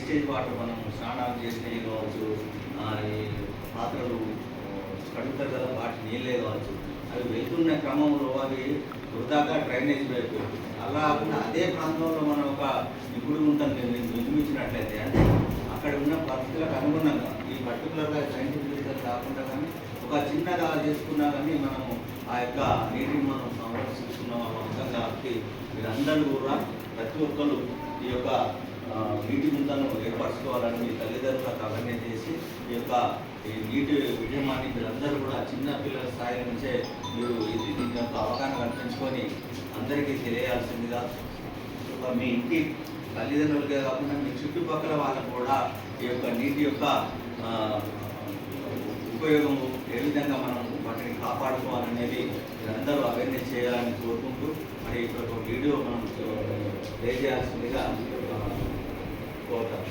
Wastage water మనం స్నానాలు చేసినవి కావచ్చు, ఈ పాత్రలు కడుగుతారు కదా వాటి నీళ్ళే కావచ్చు, అవి వెళ్తున్న క్రమంలో అవి వృధాగా డ్రైనేజ్ వైపు అలా కాకుండా అదే ప్రాంతంలో మనం ఒక ఇప్పుడు ఉంటుంది నిర్మించినట్లయితే అంటే అక్కడ ఉన్న పరిస్థితులకు అనుగుణంగా ఈ పర్టికులర్గా సైంటిఫిక్ కాకుండా కానీ ఒక చిన్నగా చేసుకున్నా కానీ మనము ఆ యొక్క నీటిని మనం సంరక్షిస్తున్నాం అర్థం కాబట్టి మీరందరూ కూడా ప్రతి ఒక్కరు ఈ యొక్క నీటి ముందను ఏర్పరచుకోవాలని మీ తల్లిదండ్రులకు అవేర్నెస్ చేసి ఈ నీటి విషయమాన్ని మీరందరూ కూడా చిన్న పిల్లల స్థాయి నుంచే మీరు దీని యొక్క అవగాహన కల్పించుకొని అందరికీ తెలియాల్సిందిగా మీ ఇంటి తల్లిదండ్రులకే కాకుండా మీ చుట్టుపక్కల వాళ్ళకు కూడా ఈ యొక్క నీటి యొక్క ఉపయోగము ఏ విధంగా మనం వాటిని కాపాడుకోవాలనేది మీరందరూ అవేర్నెస్ చేయాలని కోరుకుంటూ మరి ఇప్పుడు ఒక వీడియో మనం ప్లే చేయాల్సిందిగా కోరుతాం.